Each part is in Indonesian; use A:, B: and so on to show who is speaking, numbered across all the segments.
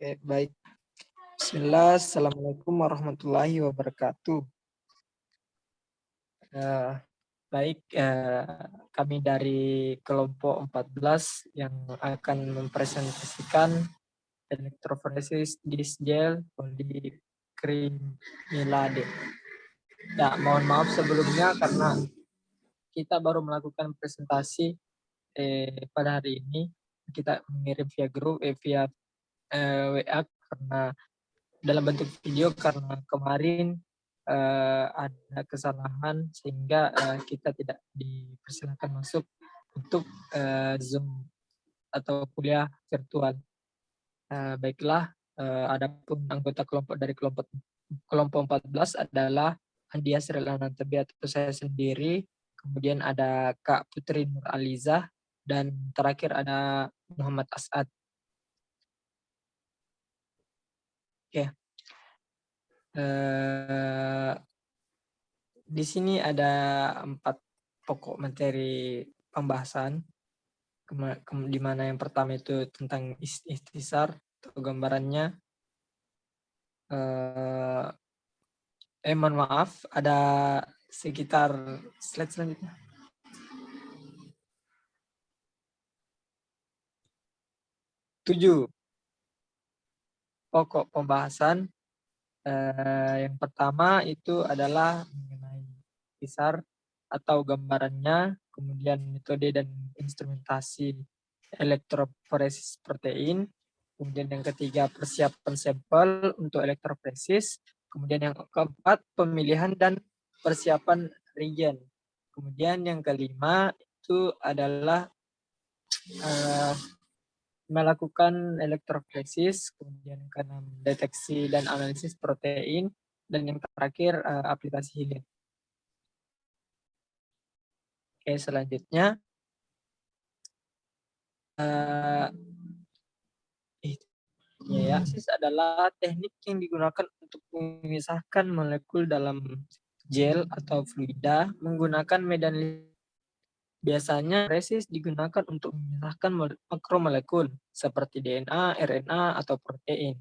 A: Oke, baik. Bismillah, Assalamualaikum warahmatullahi wabarakatuh. Baik, kami dari kelompok 14 yang akan mempresentasikan elektroforesis disgel polikrimilade. Ya, mohon maaf sebelumnya karena kita baru melakukan presentasi pada hari ini. Kita mengirim via grup, via WA karena dalam bentuk video karena kemarin ada kesalahan sehingga kita tidak dipersilakan masuk untuk Zoom atau kuliah virtual. Baiklah, adapun anggota kelompok dari kelompok 14 adalah Andia Srilanantabi atau saya sendiri, kemudian ada Kak Putri Nur Aliza, dan terakhir ada Muhammad As'ad. Oke. Di sini ada 4 pokok materi pembahasan, di mana yang pertama itu tentang ikhtisar atau gambarannya. Mohon maaf, ada sekitar slide selanjutnya. Tujuh pokok pembahasan. Yang pertama itu adalah mengenai ikhtisar atau gambarannya, kemudian metode dan instrumentasi elektroforesis protein, kemudian yang ketiga persiapan sampel untuk elektroforesis, kemudian yang keempat pemilihan dan persiapan reagen, kemudian yang kelima itu adalah melakukan elektroforesis, kemudian yang keenam deteksi dan analisis protein, dan yang terakhir aplikasi healing. Oke, selanjutnya Analisis adalah teknik yang digunakan untuk memisahkan molekul dalam gel atau fluida menggunakan medan. Biasanya foresis digunakan untuk memisahkan makromolekul seperti DNA, RNA, atau protein.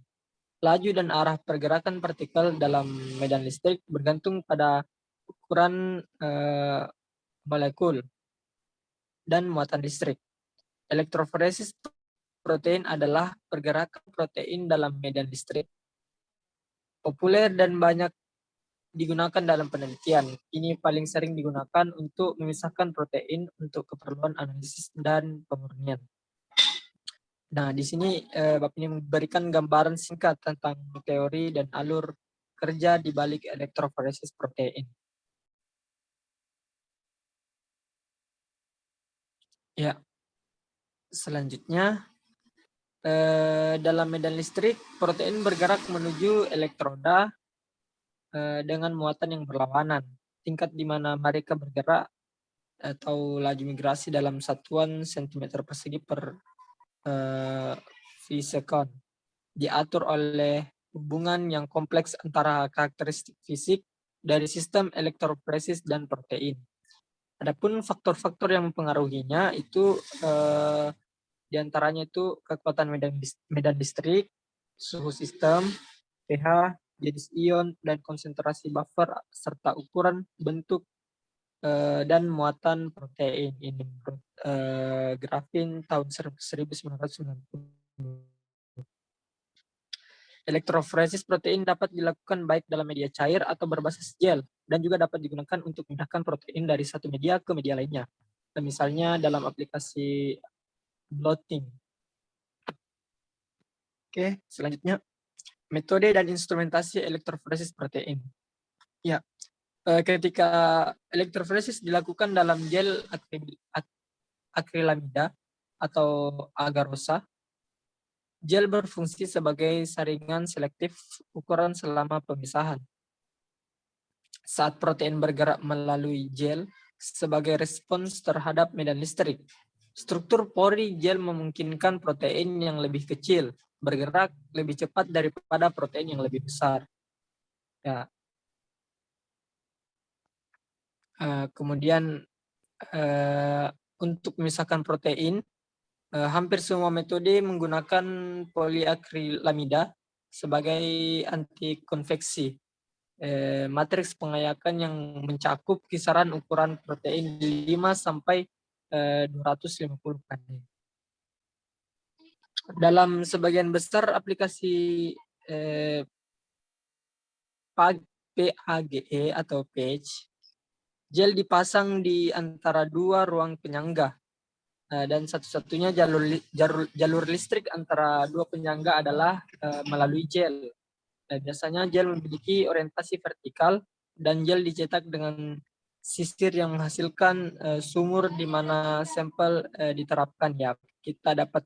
A: Laju dan arah pergerakan partikel dalam medan listrik bergantung pada ukuran molekul dan muatan listrik. Elektroforesis protein adalah pergerakan protein dalam medan listrik. Populer dan banyak digunakan dalam penelitian. Ini paling sering digunakan untuk memisahkan protein untuk keperluan analisis dan pemurnian. Nah, di sini Bapak ini memberikan gambaran singkat tentang teori dan alur kerja di balik elektroforesis protein. Ya, selanjutnya dalam medan listrik, protein bergerak menuju elektroda dengan muatan yang berlawanan. Tingkat di mana mereka bergerak atau laju migrasi dalam satuan cm persegi per V-second diatur oleh hubungan yang kompleks antara karakteristik fisik dari sistem elektroforesis dan protein. Adapun faktor-faktor yang mempengaruhinya itu diantaranya itu kekuatan medan listrik, suhu sistem, pH, jenis ion, dan konsentrasi buffer, serta ukuran, bentuk, dan muatan protein. Ini menurut Grafin tahun 1990. Elektroforesis protein dapat dilakukan baik dalam media cair atau berbasis gel, dan juga dapat digunakan untuk memindahkan protein dari satu media ke media lainnya. Misalnya dalam aplikasi blotting. Oke, selanjutnya metode dan instrumentasi elektroforesis protein. Ya, ketika elektroforesis dilakukan dalam gel akrilamida atau agarosa, gel berfungsi sebagai saringan selektif ukuran selama pemisahan. Saat protein bergerak melalui gel sebagai respons terhadap medan listrik, struktur pori gel memungkinkan protein yang lebih kecil bergerak lebih cepat daripada protein yang lebih besar. Ya. Kemudian untuk memisahkan protein, Hampir semua metode menggunakan poliakrilamida sebagai anti konveksi. Matriks pengayakan yang mencakup kisaran ukuran protein 5 sampai 250 kali. Dalam sebagian besar aplikasi PAGE atau PAGE, gel dipasang di antara dua ruang penyangga, dan satu-satunya jalur listrik antara dua penyangga adalah melalui gel. Biasanya gel memiliki orientasi vertikal dan gel dicetak dengan sisir yang menghasilkan sumur di mana sampel diterapkan. Ya, kita dapat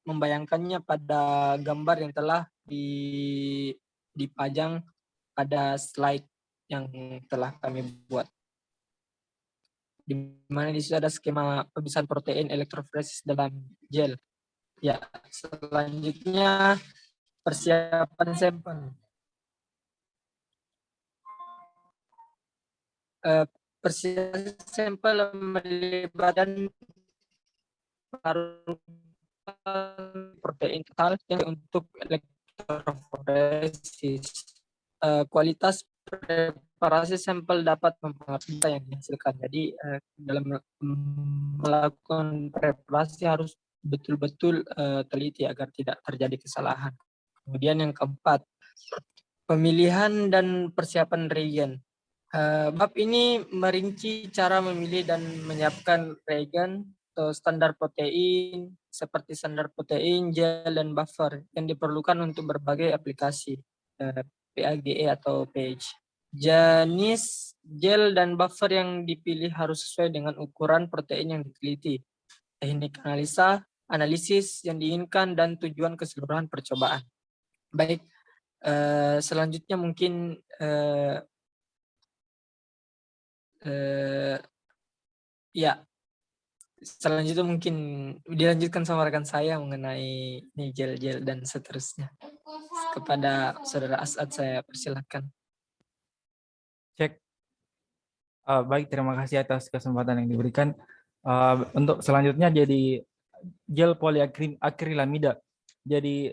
A: membayangkannya pada gambar yang telah dipajang pada slide yang telah kami buat, di mana di situ ada skema pemisahan protein elektroforesis dalam gel. Ya, selanjutnya persiapan sampel. Persiapan sampel melibatkan protein total yang untuk elektroforesis. Kualitas preparasi sampel dapat mempengaruhi yang dihasilkan. Jadi dalam melakukan preparasi harus betul-betul teliti agar tidak terjadi kesalahan. Kemudian yang keempat, pemilihan dan persiapan reagen. Bab ini merinci cara memilih dan menyiapkan reagen atau standar protein seperti standar protein, gel, dan buffer yang diperlukan untuk berbagai aplikasi PAGE atau PAGE. Jenis gel dan buffer yang dipilih harus sesuai dengan ukuran protein yang diteliti, teknik analisis yang diinginkan, dan tujuan keseluruhan percobaan. Baik, selanjutnya mungkin ya, selanjutnya mungkin dilanjutkan sama rekan saya mengenai ini gel-gel dan seterusnya. Kepada Saudara As'ad saya persilakan.
B: Cek. Baik, terima kasih atas kesempatan yang diberikan. Untuk selanjutnya jadi gel poliakrilamida. Jadi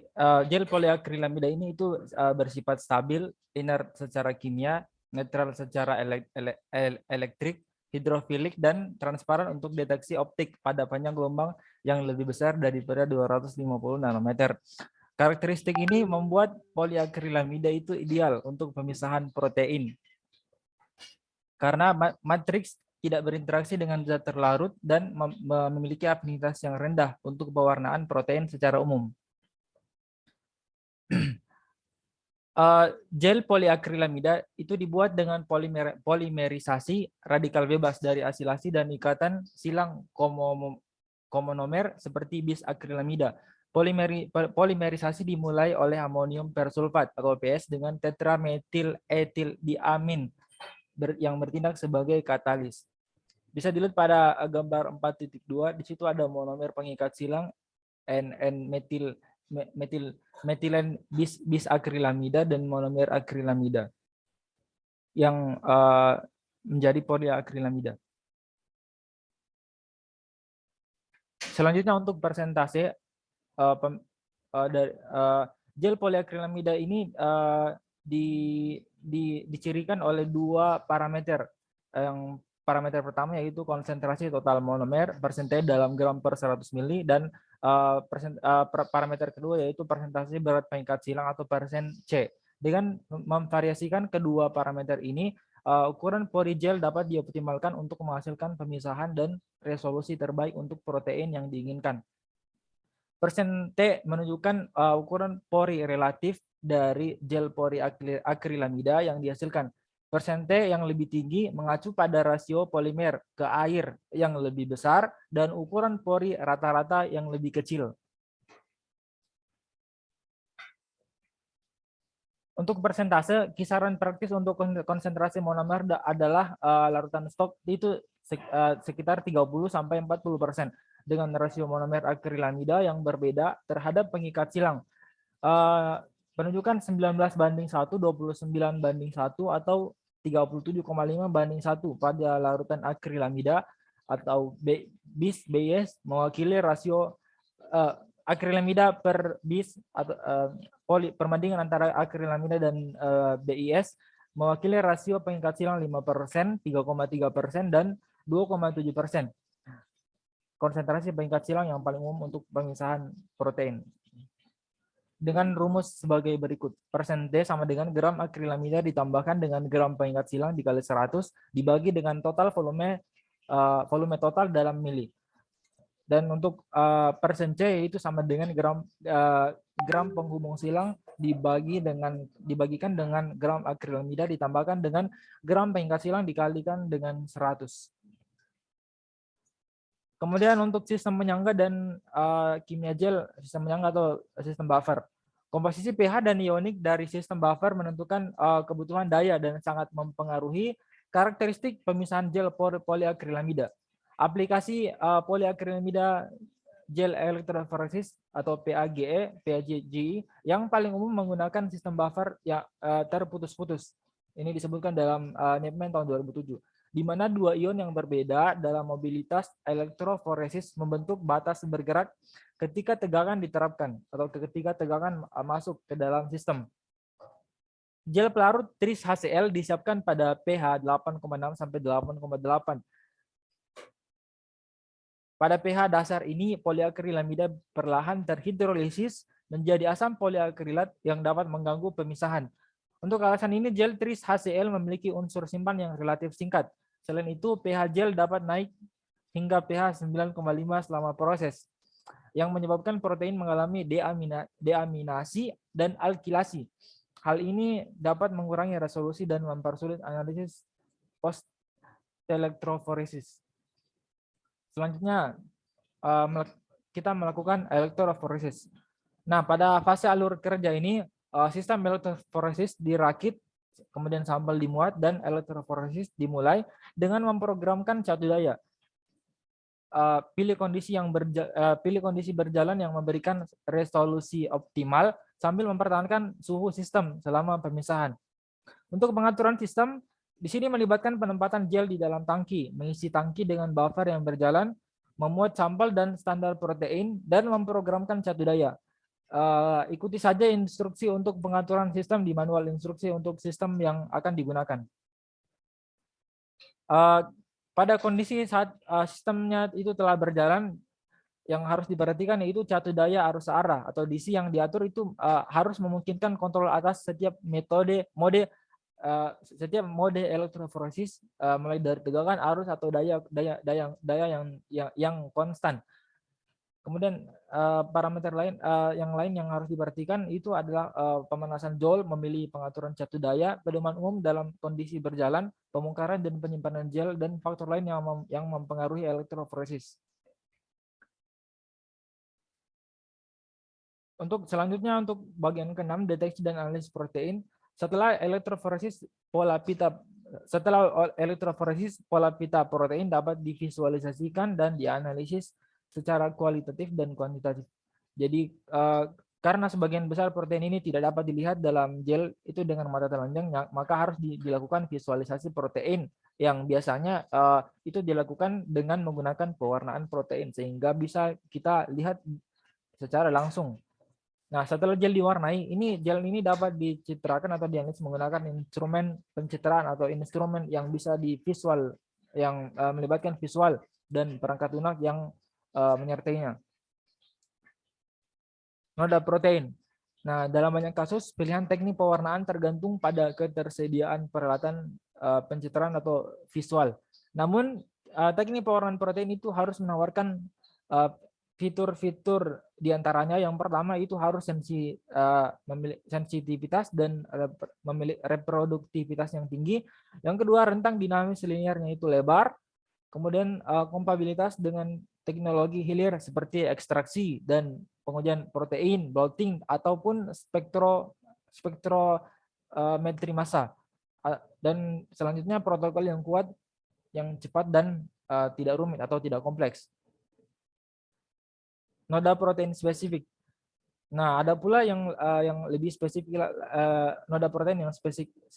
B: gel poliakrilamida ini itu bersifat stabil, inert secara kimia, netral secara elektrik, hidrofilik, dan transparan untuk deteksi optik pada panjang gelombang yang lebih besar daripada 250 nanometer. Karakteristik ini membuat poliakrilamida itu ideal untuk pemisahan protein karena matriks tidak berinteraksi dengan zat terlarut dan memiliki afinitas yang rendah untuk pewarnaan protein secara umum. Gel poliakrilamida itu dibuat dengan polimerisasi radikal bebas dari asilasi dan ikatan silang komonomer seperti bisakrilamida. Polimerisasi dimulai oleh amonium persulfat atau PS dengan tetramethylethyldiamin yang bertindak sebagai katalis. Bisa dilihat pada gambar 4.2, di situ ada monomer pengikat silang metilen bisakrilamida dan monomer akrilamida yang menjadi poliakrilamida. Selanjutnya untuk persentase gel poliakrilamida ini dicirikan oleh dua parameter. Yang parameter pertama yaitu konsentrasi total monomer persentase dalam gram per 100 mili, dan parameter kedua yaitu persentase berat pengikat silang atau persen C. Dengan memvariasikan kedua parameter ini, ukuran polygel dapat dioptimalkan untuk menghasilkan pemisahan dan resolusi terbaik untuk protein yang diinginkan. Persen T menunjukkan ukuran pori relatif dari gel poliakrilamida yang dihasilkan. Persen T yang lebih tinggi mengacu pada rasio polimer ke air yang lebih besar dan ukuran pori rata-rata yang lebih kecil. Untuk persentase, kisaran praktis untuk konsentrasi monomer adalah larutan stok itu sekitar 30-40% dengan rasio monomer akrilamida yang berbeda terhadap pengikat silang. Penunjukan 19:1, 29:1, atau 37,5:1 pada larutan akrilamida atau bis BIS mewakili rasio akrilamida per bis atau perbandingan antara akrilamida dan BIS mewakili rasio pengikat silang 5%, 3,3%, dan 2,7%. Konsentrasi pengikat silang yang paling umum untuk pemisahan protein. Dengan rumus sebagai berikut. Persen D sama dengan gram akrilamida ditambahkan dengan gram pengikat silang dikali 100 dibagi dengan total volume total dalam mili. Dan untuk persen C itu sama dengan gram penghubung silang dibagikan dengan gram akrilamida ditambahkan dengan gram pengikat silang dikalikan dengan 100. Kemudian untuk sistem penyangga dan kimia gel, sistem penyangga atau sistem buffer. Komposisi pH dan ionik dari sistem buffer menentukan kebutuhan daya dan sangat mempengaruhi karakteristik pemisahan gel poliakrilamida. Aplikasi poliakrilamida gel electrophoresis atau PAGE, PAGE yang paling umum menggunakan sistem buffer yang terputus-putus. Ini disebutkan dalam NIPMEN tahun 2007. Di mana dua ion yang berbeda dalam mobilitas elektroforesis membentuk batas bergerak ketika tegangan diterapkan atau ketika tegangan masuk ke dalam sistem. Gel pelarut tris HCl disiapkan pada pH 8,6 sampai 8,8. Pada pH dasar ini poliakrilamida perlahan terhidrolisis menjadi asam poliakrilat yang dapat mengganggu pemisahan. Untuk alasan ini gel tris HCl memiliki unsur simpan yang relatif singkat. Selain itu pH gel dapat naik hingga pH 9,5 selama proses, yang menyebabkan protein mengalami deaminasi dan alkilasi. Hal ini dapat mengurangi resolusi dan mempersulit analisis post elektroforesis. Selanjutnya kita melakukan elektroforesis. Nah, pada fase alur kerja ini sistem elektroforesis dirakit, kemudian sampel dimuat, dan elektroforesis dimulai dengan memprogramkan catu daya. Pilih kondisi berjalan yang memberikan resolusi optimal sambil mempertahankan suhu sistem selama pemisahan. Untuk pengaturan sistem, di sini melibatkan penempatan gel di dalam tangki, mengisi tangki dengan buffer yang berjalan, memuat sampel dan standar protein, dan memprogramkan catu daya. Ikuti saja instruksi untuk pengaturan sistem di manual instruksi untuk sistem yang akan digunakan. Pada kondisi saat sistemnya itu telah berjalan, yang harus diperhatikan yaitu catu daya arus arah atau DC yang diatur itu harus memungkinkan kontrol atas setiap mode elektroforesis mulai dari tegangan, arus atau daya yang konstan. Kemudian parameter lain yang harus diperhatikan itu adalah pemanasan Joule, memilih pengaturan catu daya, pedoman umum dalam kondisi berjalan, pembongkaran dan penyimpanan gel, dan faktor lain yang mempengaruhi elektroforesis. Untuk selanjutnya, untuk bagian ke-6, deteksi dan analisis protein. Setelah elektroforesis pola pita protein dapat divisualisasikan dan dianalisis secara kualitatif dan kuantitatif. Jadi karena sebagian besar protein ini tidak dapat dilihat dalam gel itu dengan mata telanjang, maka harus dilakukan visualisasi protein yang biasanya itu dilakukan dengan menggunakan pewarnaan protein sehingga bisa kita lihat secara langsung. Nah, setelah gel diwarnai, gel ini dapat dicitrakan atau dianalisis menggunakan instrumen pencitraan atau instrumen yang bisa divisual, yang melibatkan visual dan perangkat lunak yang menyertainya. Noda protein. Nah, dalam banyak kasus, pilihan teknik pewarnaan tergantung pada ketersediaan peralatan pencitraan atau visual. Namun, teknik pewarnaan protein itu harus menawarkan fitur-fitur diantaranya. Yang pertama itu harus sensitivitas dan memiliki reproduktivitas yang tinggi. Yang kedua, rentang dinamis linearnya itu lebar. Kemudian kompatibilitas dengan teknologi hilir seperti ekstraksi dan pengujian protein, blotting, ataupun spektrometri massa. Dan selanjutnya protokol yang kuat, yang cepat dan tidak rumit atau tidak kompleks. Noda protein spesifik. Nah, ada pula yang lebih spesifik, noda protein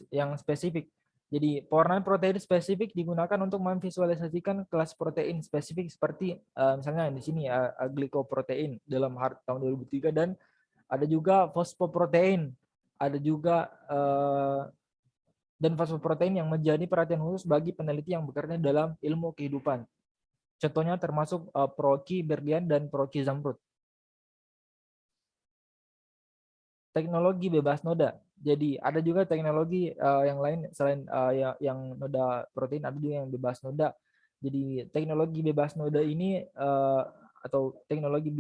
B: yang spesifik. Jadi pewarnaan protein spesifik digunakan untuk memvisualisasikan kelas protein spesifik seperti misalnya di sini glikoprotein dalam HART tahun 2003, dan ada juga fosfoprotein, ada juga dan fosfoprotein yang menjadi perhatian khusus bagi peneliti yang bekerja dalam ilmu kehidupan. Contohnya termasuk Proki Berlian dan Proki Zamrud. Teknologi bebas noda. Jadi ada juga teknologi yang lain selain yang noda protein, ada juga yang bebas noda. Jadi teknologi bebas noda ini atau teknologi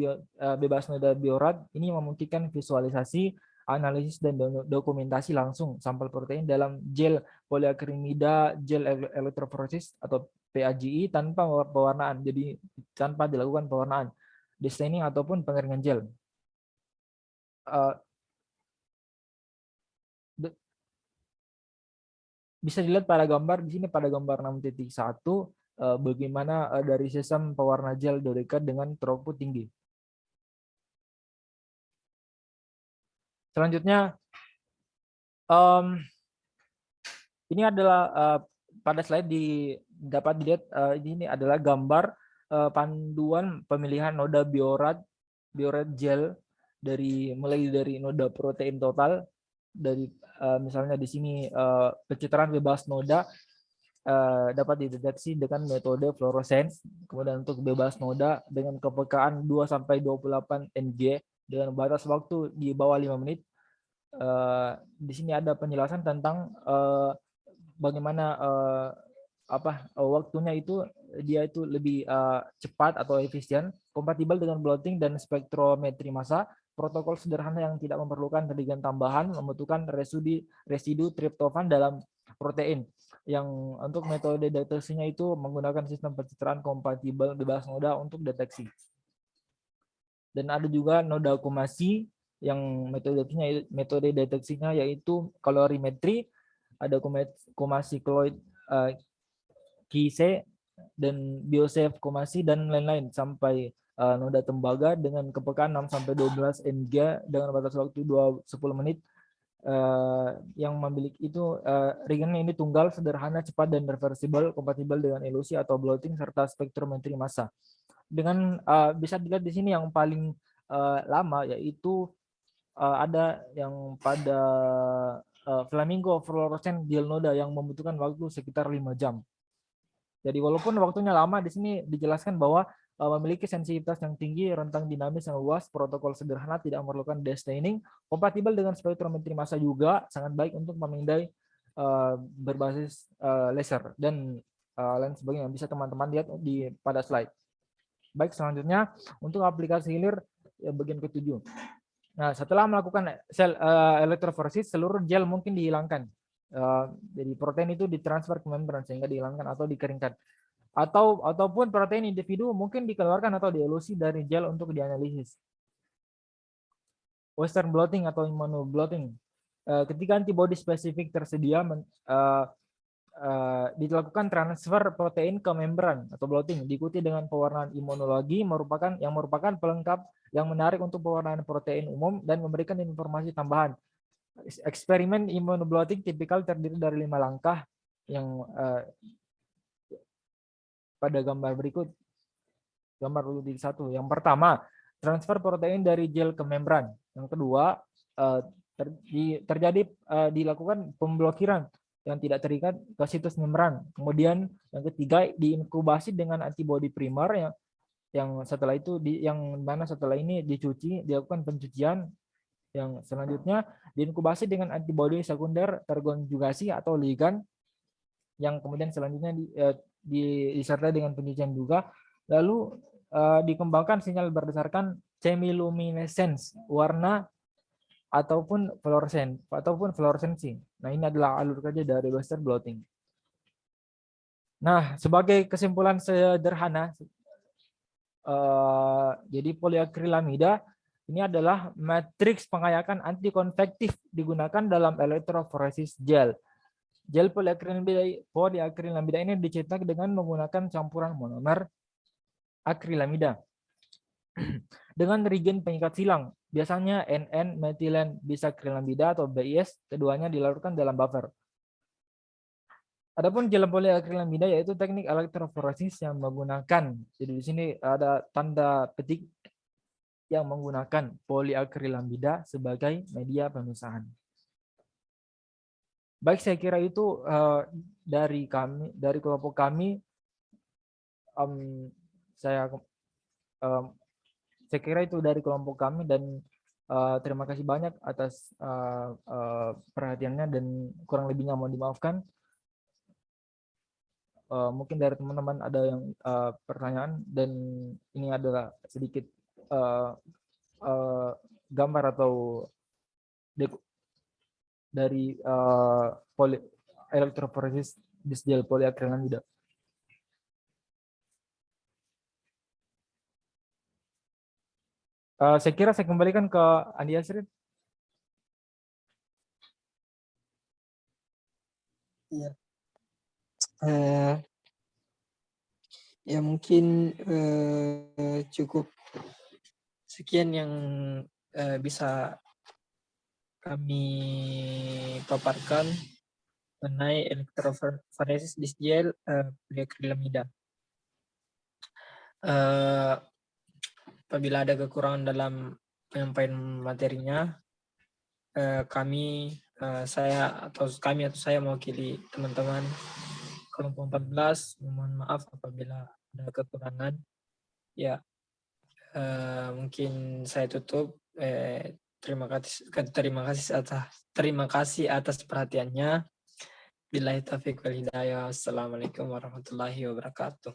B: bebas noda biorad ini memungkinkan visualisasi, analisis dan dokumentasi langsung sampel protein dalam gel poliakrilamida gel elektroforesis atau PAGI tanpa pewarnaan. Jadi tanpa dilakukan pewarnaan, destaining ataupun pengeringan gel. Bisa dilihat pada gambar di sini, pada gambar 6.1 bagaimana dari sistem pewarna gel Dorica dengan throughput tinggi. Selanjutnya ini adalah pada slide dapat dilihat ini adalah gambar panduan pemilihan noda biorad gel mulai dari noda protein total dari misalnya di sini pencitraan bebas noda dapat dideteksi dengan metode fluorescence. Kemudian untuk bebas noda dengan kepekaan 2-28 Ng dengan batas waktu di bawah 5 menit. Di sini ada penjelasan tentang bagaimana waktunya itu dia itu lebih cepat atau efisien, kompatibel dengan blotting dan spektrometri massa. Protokol sederhana yang tidak memerlukan reagen tambahan, membutuhkan residu triptofan dalam protein. Yang untuk metode deteksinya itu menggunakan sistem pencitraan kompatibel bebas noda untuk deteksi. Dan ada juga noda akumulasi yang metode deteksinya yaitu kalorimetri, ada akumulasi kloid KIC dan biosafe akumulasi dan lain-lain sampai noda tembaga dengan kepekaan 6-12 Ng dengan batas waktu 10 menit. Yang memiliki itu reagennya ini tunggal, sederhana, cepat dan reversible, kompatibel dengan elusi atau blotting serta spektrometri massa. Dengan bisa dilihat di sini yang paling lama yaitu ada yang pada flamingo fluorescent gel noda yang membutuhkan waktu sekitar 5 jam. Jadi walaupun waktunya lama, di sini dijelaskan bahwa memiliki sensitivitas yang tinggi, rentang dinamis yang luas, protokol sederhana, tidak memerlukan destaining, kompatibel dengan spektrometri massa juga, sangat baik untuk memindai berbasis laser dan lain sebagainya. Bisa teman-teman lihat pada slide. Baik, selanjutnya untuk aplikasi hilir bagian ke-7. Nah, setelah melakukan sel elektroforesis, seluruh gel mungkin dihilangkan. Jadi protein itu ditransfer ke membran sehingga dihilangkan atau dikeringkan. Ataupun protein individu mungkin dikeluarkan atau dielusi dari gel untuk dianalisis. Western blotting atau immunoblotting. Ketika antibodi spesifik tersedia, dilakukan transfer protein ke membran atau blotting, diikuti dengan pewarnaan imunologi yang merupakan pelengkap yang menarik untuk pewarnaan protein umum dan memberikan informasi tambahan. Eksperimen immunoblotting tipikal terdiri dari 5 langkah yang pada gambar berikut. Gambar 1. Yang pertama, transfer protein dari gel ke membran. Yang kedua, dilakukan pemblokiran yang tidak terikat ke situs membran. Kemudian yang ketiga, diinkubasi dengan antibodi primer yang setelah itu setelah ini dilakukan pencucian. Yang selanjutnya diinkubasi dengan antibodi sekunder terkonjugasi atau ligan, yang kemudian selanjutnya disertai dengan pencucian juga. Lalu dikembangkan sinyal berdasarkan chemiluminescence, warna ataupun fluoresensi. Nah, ini adalah alur kerja dari Western blotting. Nah, sebagai kesimpulan sederhana, jadi poliakrilamida ini adalah matriks pengayakan antikonvektif digunakan dalam elektroforesis gel. Gel poliakrilamida ini dicetak dengan menggunakan campuran monomer akrilamida dengan reagen pengikat silang, biasanya NN metilen bisakrilamida atau BIS, keduanya dilarutkan dalam buffer. Adapun gel poliakrilamida yaitu teknik elektroforesis yang menggunakan, jadi di sini ada tanda petik yang menggunakan poliakrilamida sebagai media pemisahan. Baik, saya kira itu dari kami, dari kelompok kami. Saya kira itu dari kelompok kami, dan terima kasih banyak atas perhatiannya, dan kurang lebihnya mohon dimaafkan. Mungkin dari teman-teman ada yang pertanyaan, dan ini adalah sedikit gambar atau dari elektroforesis disgel poliakrilamida. Saya kira saya kembalikan ke Andi Asrid.
A: Iya. Ya mungkin cukup sekian yang bisa kami paparkan mengenai elektroforesis disgel poliakrilamida. Apabila ada kekurangan dalam penyampaian materinya, saya mewakili teman-teman kelompok 14 mohon maaf apabila ada kekurangan. Ya, mungkin saya tutup. Terima kasih atas perhatiannya. Billahi taufiq wal hidayah. Assalamualaikum warahmatullahi wabarakatuh.